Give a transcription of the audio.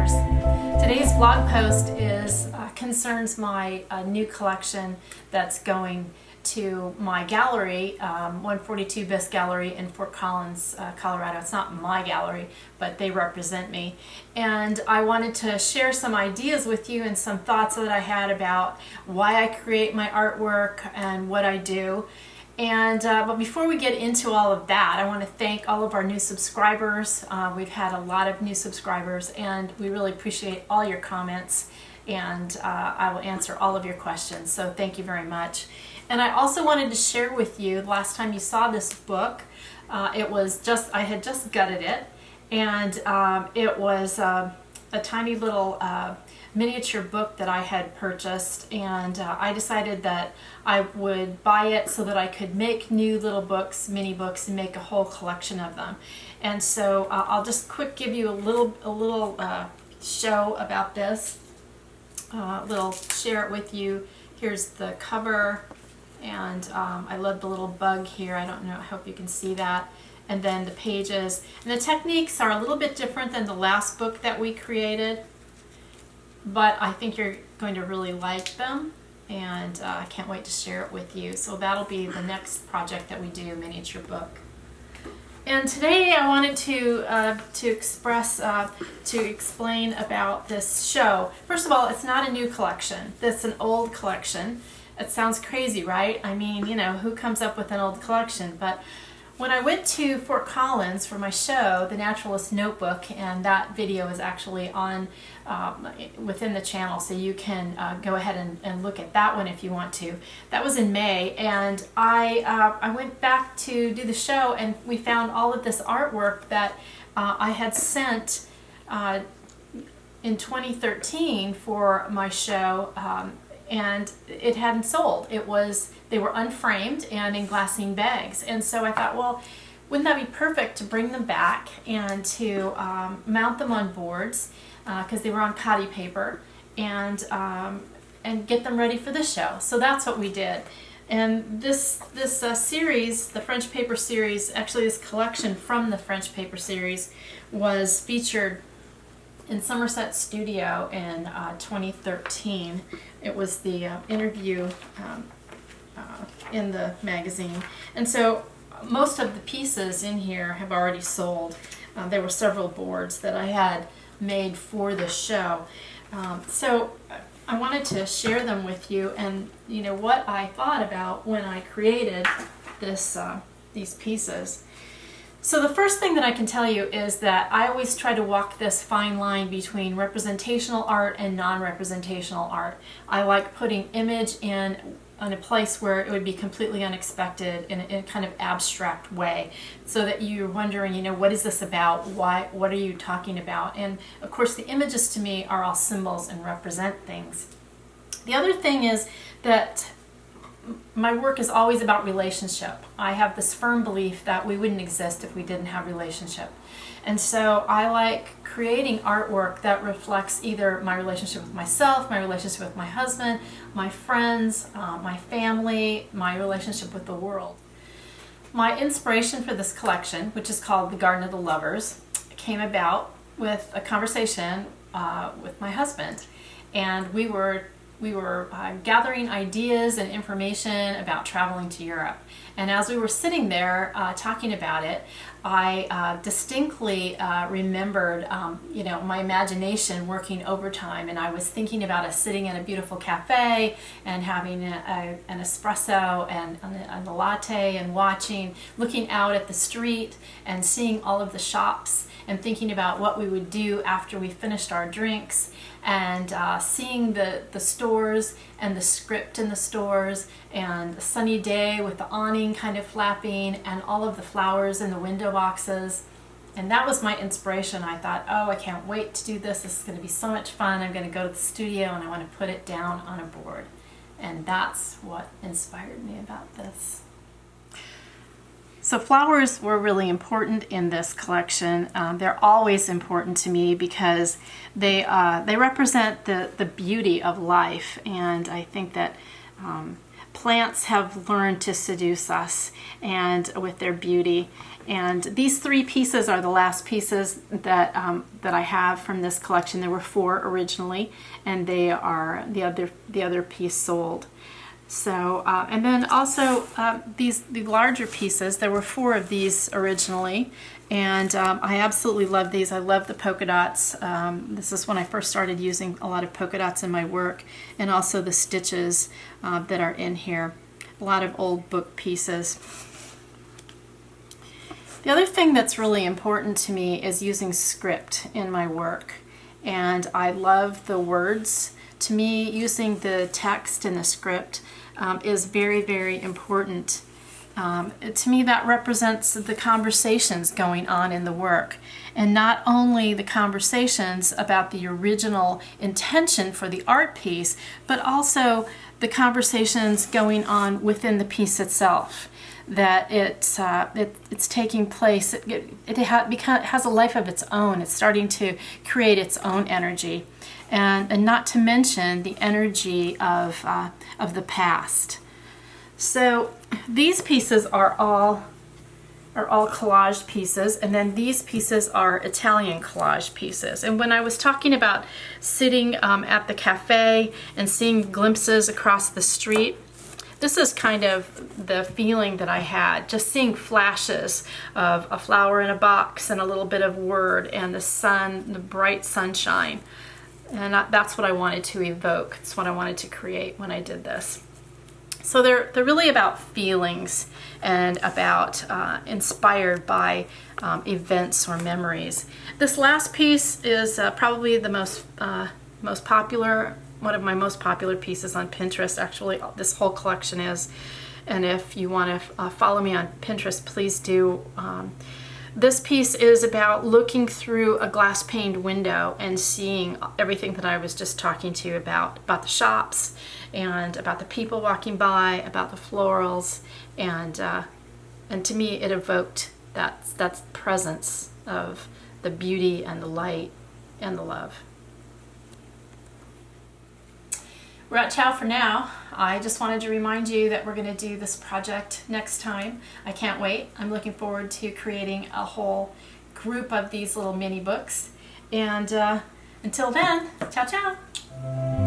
subscribers. Today's blog post concerns my new collection that's going to my gallery, 142 Bis Gallerie in Fort Collins, Colorado. It's not my gallery, but they represent me. And I wanted to share some ideas with you and some thoughts that I had about why I create my artwork and what I do. And but before we get into all of that, I want to thank all of our new subscribers. We've had a lot of new subscribers, and we really appreciate all your comments, and I will answer all of your questions, so thank you very much. And I also wanted to share with you, the last time you saw this book, I had just gutted it, and it was a tiny little miniature book that I had purchased, and I decided that I would buy it so that I could make new little books, mini books, and make a whole collection of them. And so I'll just give you a little show about this. Share it with you. Here's the cover, and I love the little bug here. I hope you can see that. And then the pages. And the techniques are a little bit different than the last book that we created, but I think you're going to really like them, and I can't wait to share it with you. So that'll be the next project that we do, miniature book. And today I wanted to explain about this show. First of all, it's not a new collection. This is an old collection. It sounds crazy, right? I mean, who comes up with an old collection? But when I went to Fort Collins for my show, The Naturalist Notebook, and that video is actually on within the channel, so you can go ahead and look at that one if you want to. That was in May, and I went back to do the show, and we found all of this artwork that I had sent in 2013 for my show, and it hadn't sold. They were unframed and in glassine bags, and so I thought, well, wouldn't that be perfect to bring them back and to mount them on boards, because they were on cotty paper, and get them ready for the show. So that's what we did. And this series, the French paper series, actually this collection from the French paper series, was featured in Somerset Studio in 2013. It was the interview in the magazine. And so most of the pieces in here have already sold. There were several boards that I had made for the show. So I wanted to share them with you, and what I thought about when I created these pieces. So the first thing that I can tell you is that I always try to walk this fine line between representational art and non-representational art. I like putting image in a place where it would be completely unexpected in a kind of abstract way, so that you're wondering, what is this about? What are you talking about? And of course the images to me are all symbols and represent things. The other thing is that my work is always about relationship. I have this firm belief that we wouldn't exist if we didn't have relationship. And so I like creating artwork that reflects either my relationship with myself, my relationship with my husband, my friends, my family, my relationship with the world. My inspiration for this collection, which is called The Garden of the Lovers, came about with a conversation with my husband. And we were gathering ideas and information about traveling to Europe. And as we were sitting there talking about it, I distinctly remembered my imagination working overtime, and I was thinking about us sitting in a beautiful cafe and having an espresso and a latte, and looking out at the street and seeing all of the shops, and thinking about what we would do after we finished our drinks, and seeing the stores and the script in the stores, and a sunny day with the awning kind of flapping, and all of the flowers in the window boxes. And that was my inspiration. I thought, oh, I can't wait to do this. This is going to be so much fun. I'm going to go to the studio and I want to put it down on a board. And that's what inspired me about this. So flowers were really important in this collection. They're always important to me because they represent the beauty of life, and I think that plants have learned to seduce us and with their beauty. And these 3 pieces are the last pieces that that I have from this collection. There were 4 originally, and they are the other piece sold. So and then also the larger pieces. There were 4 of these originally, and I absolutely love these. I love the polka dots. This is when I first started using a lot of polka dots in my work, and also the stitches that are in here. A lot of old book pieces. The other thing that's really important to me is using script in my work, and I love the words. To me, using the text in the script is very, very important. To me, that represents the conversations going on in the work, and not only the conversations about the original intention for the art piece, but also the conversations going on within the piece itself. That it's taking place. It has a life of its own. It's starting to create its own energy, and not to mention the energy of the past. So these pieces are all collage pieces, and then these pieces are Italian collage pieces. And when I was talking about sitting at the cafe and seeing glimpses across the street, this is kind of the feeling that I had, just seeing flashes of a flower in a box and a little bit of word and the sun, the bright sunshine. And that's what I wanted to evoke. It's what I wanted to create when I did this. So they're really about feelings and about inspired by events or memories. This last piece is probably the most popular, one of my most popular pieces on Pinterest. Actually, this whole collection is. And if you want to follow me on Pinterest, please do. This piece is about looking through a glass-paned window and seeing everything that I was just talking to you about the shops and about the people walking by, about the florals, and to me it evoked that presence of the beauty and the light and the love. We're at ciao for now. I just wanted to remind you that we're going to do this project next time. I can't wait. I'm looking forward to creating a whole group of these little mini books. And until then, ciao ciao.